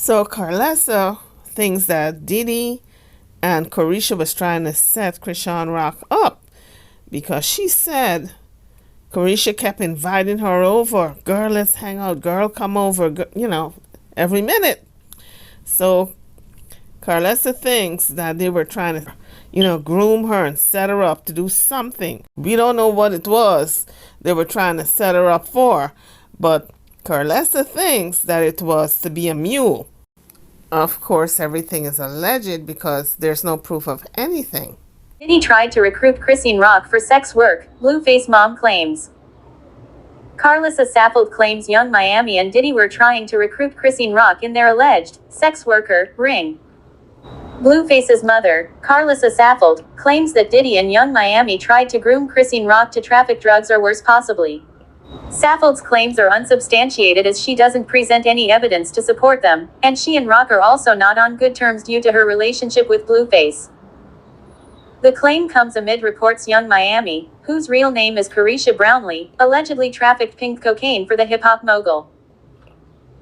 So Karlissa thinks that Diddy and Karlissa was trying to set Chrisean Rock up because she said Karlissa kept inviting her over. Girl, let's hang out. Girl, come over. Every minute. So Karlissa thinks that they were trying to, groom her and set her up to do something. We don't know what it was they were trying to set her up for, but Karlissa thinks that it was to be a mule. Of course, everything is alleged because there's no proof of anything. Diddy tried to recruit Chrisean Rock for sex work, Blueface mom claims. Karlissa Saffold claims Young Miami and Diddy were trying to recruit Chrisean Rock in their alleged sex worker ring. Blueface's mother, Karlissa Saffold, claims that Diddy and Young Miami tried to groom Chrisean Rock to traffic drugs or worse possibly. Saffold's claims are unsubstantiated as she doesn't present any evidence to support them, and she and Rock are also not on good terms due to her relationship with Blueface. The claim comes amid reports Young Miami, whose real name is Carisha Brownlee, allegedly trafficked pink cocaine for the hip-hop mogul.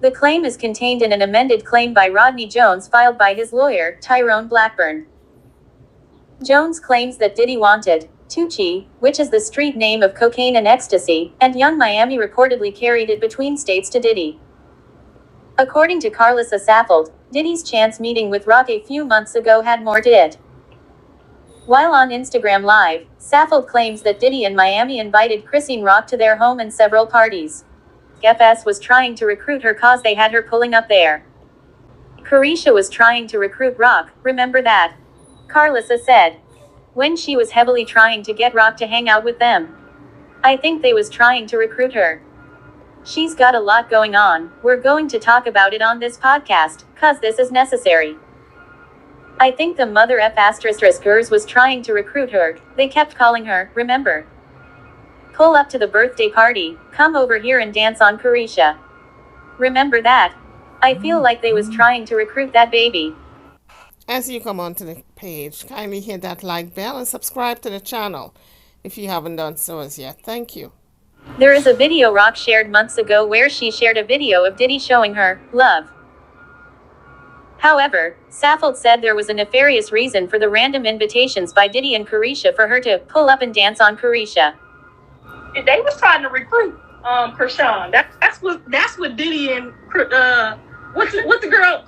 The claim is contained in an amended claim by Rodney Jones filed by his lawyer, Tyrone Blackburn. Jones claims that Diddy wanted Tucci, which is the street name of cocaine and ecstasy, and Young Miami reportedly carried it between states to Diddy. According to Karlissa Saffold, Diddy's chance meeting with Rock a few months ago had more to it. While on Instagram Live, Saffold claims that Diddy and Miami invited Chrisean Rock to their home and several parties. FS was trying to recruit her cause they had her pulling up there. Carisha was trying to recruit Rock, remember that? Karlissa said. When she was heavily trying to get Rock to hang out with them. I think they was trying to recruit her. She's got a lot going on, we're going to talk about it on this podcast, cause this is necessary. I think the mother F***ers was trying to recruit her, they kept calling her, remember? Pull up to the birthday party, come over here and dance on Carisha. Remember that? I feel like they was trying to recruit that baby. As you come onto the page, kindly hit that like bell and subscribe to the channel if you haven't done so as yet. Thank you. There is a video Rock shared months ago where she shared a video of Diddy showing her love. However, Saffold said there was a nefarious reason for the random invitations by Diddy and Carisha for her to pull up and dance on Carisha. They was trying to recruit Chrisean. That's what Diddy and what's the girl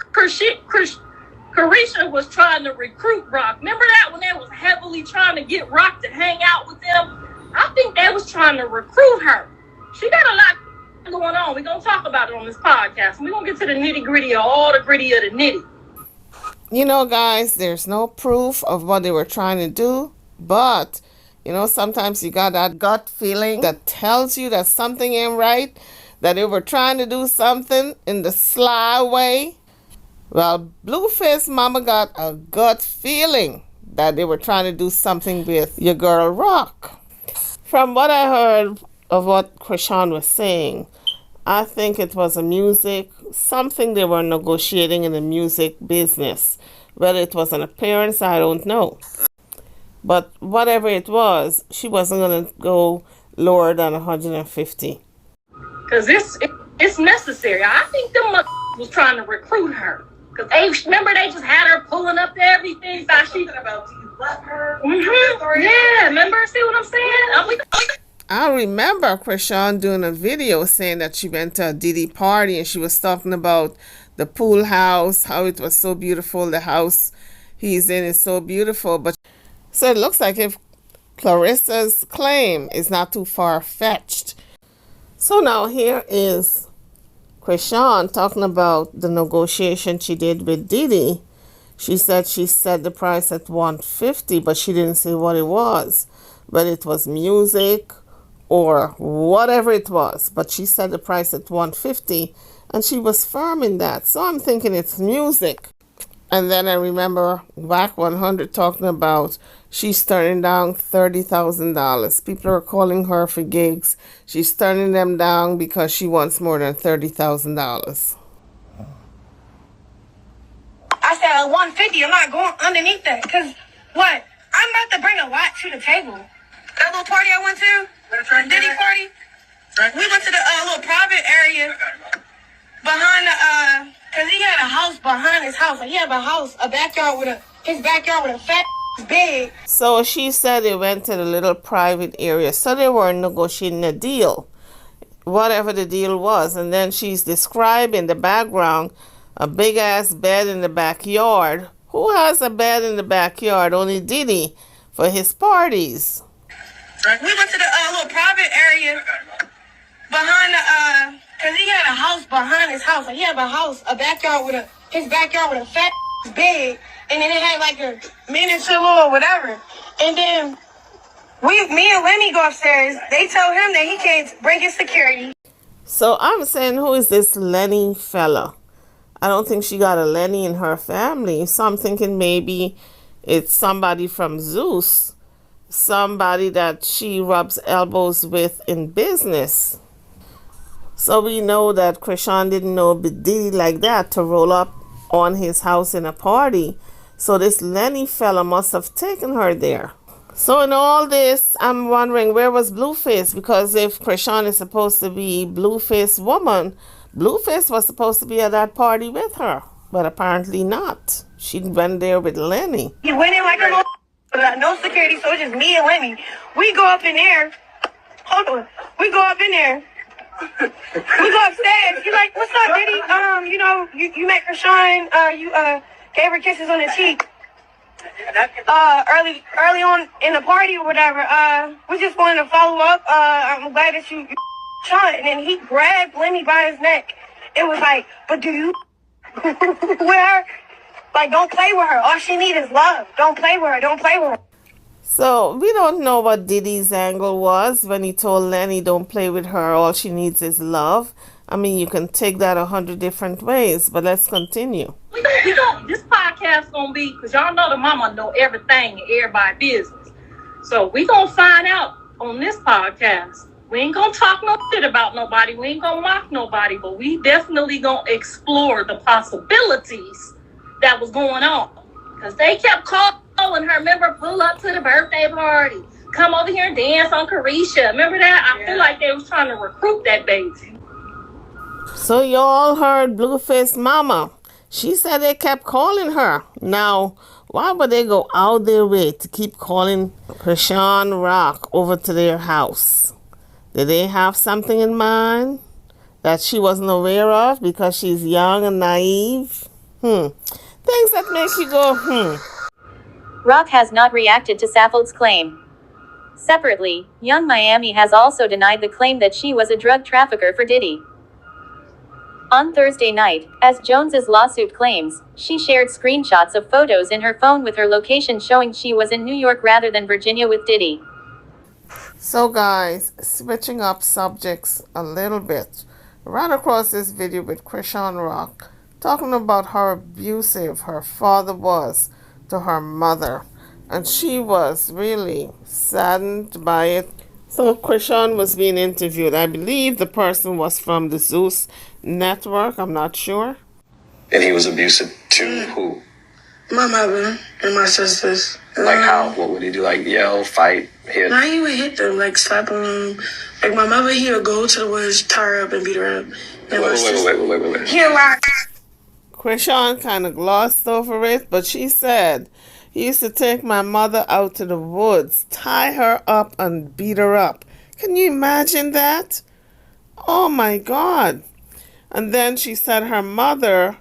Carisha was trying to recruit Rock. Remember that when they was heavily trying to get Rock to hang out with them? I think they was trying to recruit her. She got a lot going on. We're gonna talk about it on this podcast. We're gonna get to the nitty-gritty of all the gritty of the nitty. Guys, there's no proof of what they were trying to do, but sometimes you got that gut feeling that tells you that something ain't right, that they were trying to do something in the sly way. Well, Blueface mama got a gut feeling that they were trying to do something with your girl Rock. From what I heard of what Chrisean was saying, I think it was something they were negotiating in the music business. Whether it was an appearance, I don't know. But whatever it was, she wasn't going to go lower than 150. Because it's necessary. I think them was trying to recruit her. Because they just had her pulling up to everything. Talking about, do you love her? Mm-hmm. Yeah, remember? See what I'm saying? I remember Chrisean doing a video saying that she went to a Diddy party and she was talking about the pool house, how it was so beautiful. The house he's in is so beautiful. But so it looks like if Clarissa's claim is not too far-fetched. So now here is Chrisean talking about the negotiation she did with Diddy. She said she set the price at $150, but she didn't say what it was. Whether it was music or whatever it was. But she set the price at $150, and she was firm in that. So I'm thinking it's music. And then I remember Whack 100 talking about she's turning down $30,000. People are calling her for gigs. She's turning them down because she wants more than $30,000. I said at 150, I'm not going underneath that. Because what? I'm about to bring a lot to the table. That little party I went to, the Diddy party, we went to the little private area behind the, because he had a house behind his house. Like, he have a backyard with his backyard with a fat bed. So she said they went to the little private area. So they were negotiating a deal, whatever the deal was. And then she's describing the background, a big ass bed in the backyard. Who has a bed in the backyard? Only Diddy for his parties. We went to the little private area behind cause he had a house behind his house. Like, he had a backyard with his backyard with a fat bed, and then it had like a miniature little whatever. And then me and Lenny go upstairs. They tell him that he can't bring his security. So I'm saying, who is this Lenny fella? I don't think she got a Lenny in her family. So I'm thinking maybe it's somebody from Zeus, somebody that she rubs elbows with in business. So we know that Chrisean didn't know Diddy like that to roll up on his house in a party. So this Lenny fella must have taken her there. So in all this, I'm wondering, where was Blueface? Because if Chrisean is supposed to be Blueface woman, Blueface was supposed to be at that party with her, but apparently not. She went there with Lenny. He went in like a little, no security, so it's just me and Lenny. We go up in there. Hold on. We go up in there. We go upstairs. He's like, "What's up, Diddy? You met Chrisean. You gave her kisses on the cheek. Early on in the party or whatever. We just wanted to follow up. I'm glad that you Sean." And then he grabbed Lenny by his neck. It was like, "But do you with her? Like, don't play with her. All she needs is love. Don't play with her. Don't play with her." So we don't know what Diddy's angle was when he told Lenny don't play with her, all she needs is love. I mean, you can take that 100 different ways, but let's continue. This podcast gonna be, because y'all know the mama know everything and everybody business. So we gonna find out on this podcast. We ain't gonna talk no shit about nobody. We ain't gonna mock nobody, but we definitely gonna explore the possibilities that was going on. Because they kept calling her, remember, pull up to the birthday party. Come over here and dance on Karlissa. Remember that? I feel like they was trying to recruit that baby. So you all heard Blueface mama. She said they kept calling her. Now, why would they go out their way to keep calling Chrisean Rock over to their house? Did they have something in mind that she wasn't aware of because she's young and naive? Things that make you go, Rock has not reacted to Saffold's claim. Separately, Young Miami has also denied the claim that she was a drug trafficker for Diddy. On Thursday night, as Jones's lawsuit claims, she shared screenshots of photos in her phone with her location showing she was in New York rather than Virginia with Diddy. So guys, switching up subjects a little bit, ran across this video with Chrisean Rock talking about how abusive her father was to her mother, and she was really saddened by it. So Chrisean was being interviewed. I believe the person was from the Zeus network, I'm not sure. And he was abusive to who? My mother and my sisters. Like how? What would he do? Like yell, fight, hit? Nah, he would hit them, like slap them. Like my mother, he would go to the woods, tie her up, and beat her up. And Wait. He allowed. Chrisean kind of glossed over it, but she said he used to take my mother out to the woods, tie her up, and beat her up. Can you imagine that? Oh my God. And then she said her mother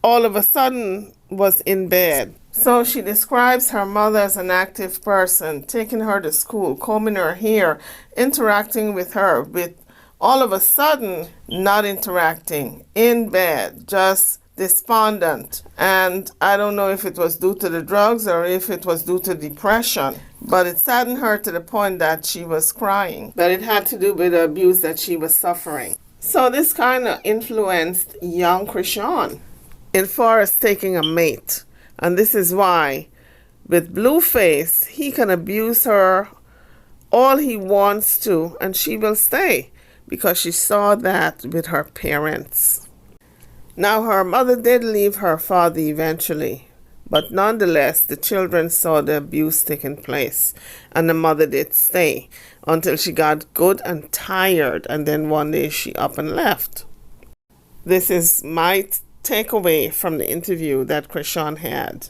all of a sudden was in bed. So she describes her mother as an active person, taking her to school, combing her hair, interacting with her, with all of a sudden not interacting, in bed, just despondent. And I don't know if it was due to the drugs or if it was due to depression, but it saddened her to the point that she was crying. But it had to do with the abuse that she was suffering. So this kind of influenced young Chrisean in far as taking a mate. And this is why with Blueface, he can abuse her all he wants to and she will stay because she saw that with her parents. Now her mother did leave her father eventually, but nonetheless the children saw the abuse taking place and the mother did stay until she got good and tired, and then one day she up and left. This is my takeaway from the interview that Chrisean had.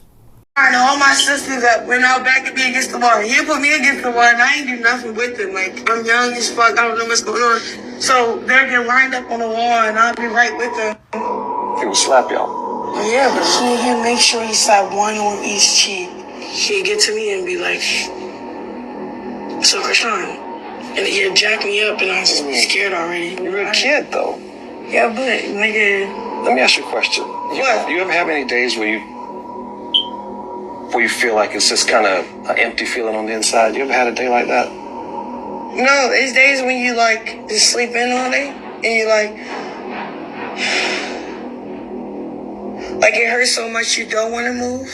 I know all my sisters that went out back to be against the wall. He put me against the wall, and I ain't do nothing with them. Like, I'm young as fuck. I don't know what's going on. So they're getting lined up on the wall, and I'll be right with them. He would slap y'all. Yeah, but he'll make sure he slapped one on each cheek. He'd get to me and be like, "So, Chrisean," and he'd jack me up, and I was just scared already. You're a kid, though. Yeah, but nigga. Let me ask you a question. What? Do you ever have any days where you feel like it's just kind of an empty feeling on the inside? You ever had a day like that? No, it's days when you like just sleep in all day and you like it hurts so much you don't want to move.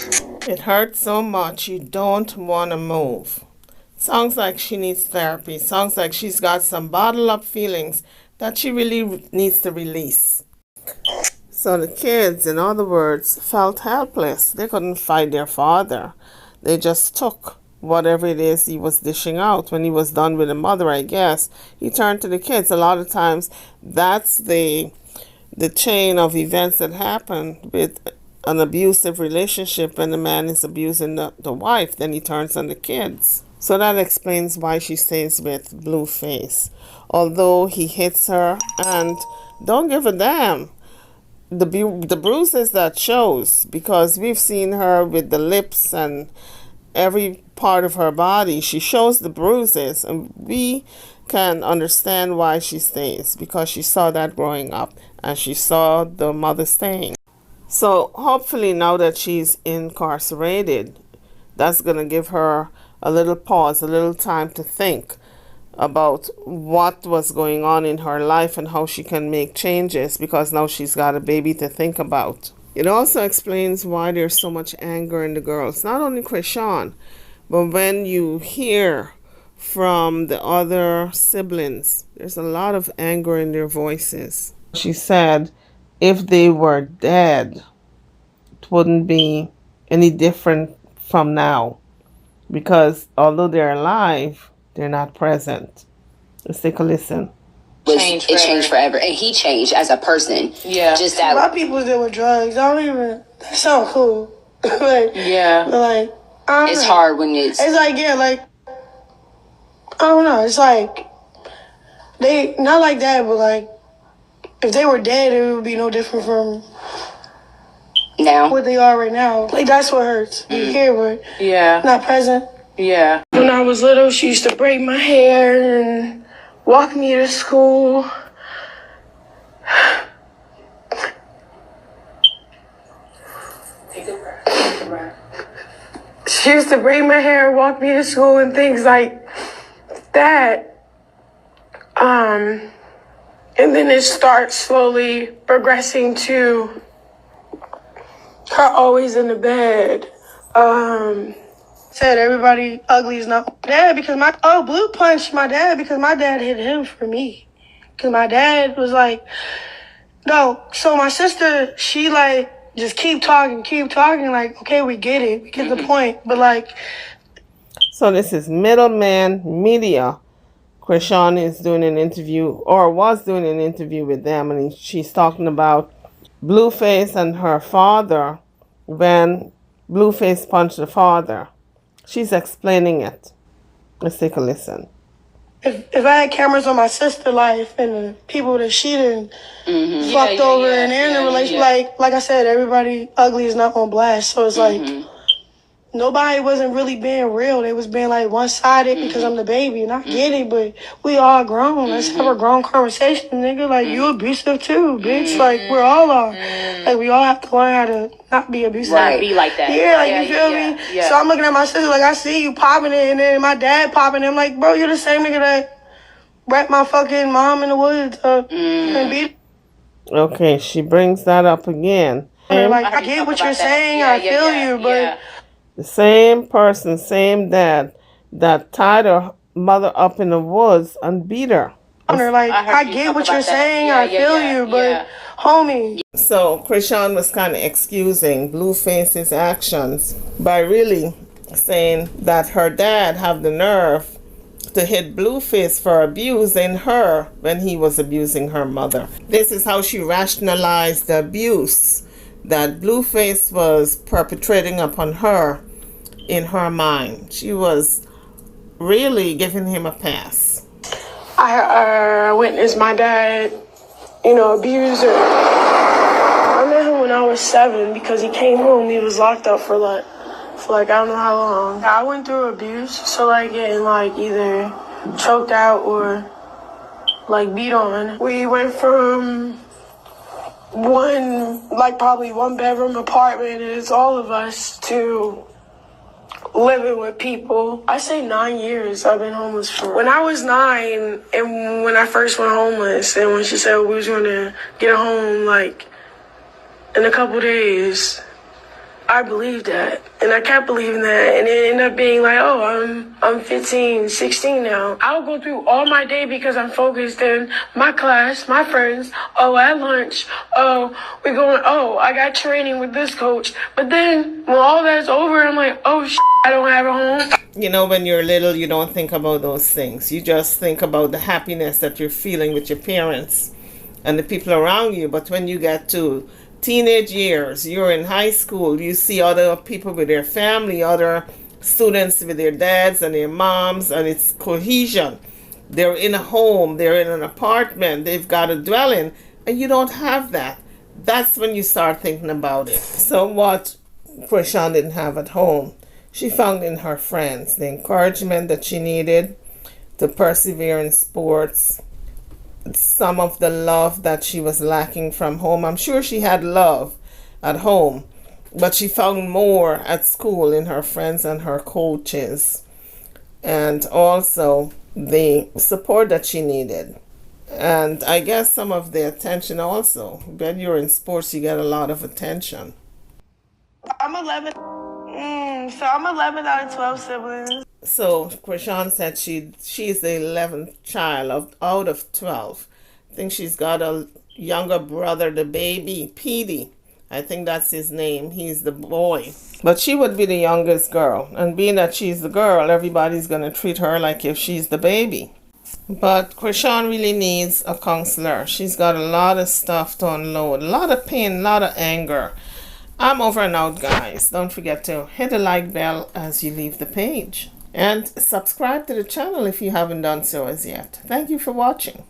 It hurts so much you don't want to move. Sounds like she needs therapy. Sounds like she's got some bottled up feelings that she really needs to release. So the kids, in other words, felt helpless. They couldn't fight their father. They just took whatever it is he was dishing out. When he was done with the mother, I guess, he turned to the kids. A lot of times, that's the chain of events that happen with an abusive relationship. When the man is abusing the wife, then he turns on the kids. So that explains why she stays with Blueface. Although he hits her and don't give a damn. The bruises that shows, because we've seen her with the lips and every part of her body. She shows the bruises, and we can understand why she stays, because she saw that growing up and she saw the mother staying. So hopefully now that she's incarcerated, that's going to give her a little pause, a little time to think about what was going on in her life and how she can make changes, because now she's got a baby to think about. It also explains why there's so much anger in the girls. Not only Chrisean, but when you hear from the other siblings, there's a lot of anger in their voices. She said if they were dead, it wouldn't be any different from now, because although they're alive, they're not present. Let's take a listen. It changed forever. And he changed as a person. Yeah. Just that. A lot of people deal with drugs. I don't even. That sounds cool. Like, yeah. But like, I don't it's know. hard when it's. It's like, yeah, like, I don't know. It's like, they, not like that, but like, if they were dead, it would be no different from now what they are right now. Like, that's what hurts. You hear, but not present. Yeah. When I was little, she used to braid my hair and walk me to school. Take a breath. Take a breath. She used to braid my hair, walk me to school, and things like that. And then it starts slowly progressing to her always in the bed. Said everybody ugly is not my dad because Blue punched my dad because my dad hit him for me. Because my dad was like, no. So my sister, she like, just keep talking. Like, okay, we get it. We get the point. But like. So this is Middleman Media. Chrisean is doing an interview, or was doing an interview with them, and she's talking about Blueface and her father when Blueface punched the father. She's explaining it. Let's take a listen. If I had cameras on my sister's life and the people that she done fucked over and they're in a relationship, like I said, everybody ugly is not on blast. So it's like nobody wasn't really being real. They was being like one-sided because I'm the baby, and I get it, but we all grown. Let's have a grown conversation, nigga. Like, you abusive too, bitch. Like, we're all are. Like, we all have to learn how to not be abusive. Right. Be like that. Yeah, like, you feel me? Yeah. So I'm looking at my sister like, I see you popping it, and then my dad popping it. I'm like, bro, you're the same nigga that wrapped my fucking mom in the woods up and beat. Okay, she brings that up again. Like, I get what you're saying. I feel you, but... The same person, same dad that tied her mother up in the woods and beat her. Like, I get what you're saying. I feel you, but homie. So Chrisean was kind of excusing Blueface's actions by really saying that her dad have the nerve to hit Blueface for abusing her when he was abusing her mother. This is how she rationalized the abuse. that Blueface was perpetrating upon her in her mind. She was really giving him a pass. I witnessed my dad, abuse her. I met him when I was 7 because he came home. He was locked up for like I don't know how long. I went through abuse, so getting either choked out or beat on. We went from probably one bedroom apartment, and it's all of us, to living with people. I say 9 years I've been homeless for. When I was 9 and when I first went homeless, and when she said we was going to get a home in a couple days, I believed that, and I kept believing that, and it ended up being I'm 15, 16 now. I'll go through all my day because I'm focused in my class, my friends, at lunch, I got training with this coach. But then when all that's over, I'm like, I don't have a home. When you're little, you don't think about those things. You just think about the happiness that you're feeling with your parents and the people around you. But when you get to teenage years, you're in high school, you see other people with their family, other students with their dads and their moms, and it's cohesion. They're in a home, they're in an apartment, they've got a dwelling, and you don't have that. That's when you start thinking about it. So what Chrisean didn't have at home, she found in her friends. The encouragement that she needed to persevere in sports, some of the love that she was lacking from home. I'm sure she had love at home, but she found more at school in her friends and her coaches, and also the support that she needed. And I guess some of the attention also. When you're in sports, you get a lot of attention. I'm 11. So I'm 11 out of 12 siblings. So Chrisean said she's the 11th child out of 12. I think she's got a younger brother, the baby, P Diddy. I think that's his name. He's the boy. But she would be the youngest girl. And being that she's the girl, everybody's going to treat her like if she's the baby. But Chrisean really needs a counselor. She's got a lot of stuff to unload, a lot of pain, a lot of anger. I'm over and out, guys. Don't forget to hit the like bell as you leave the page. And subscribe to the channel if you haven't done so as yet. Thank you for watching.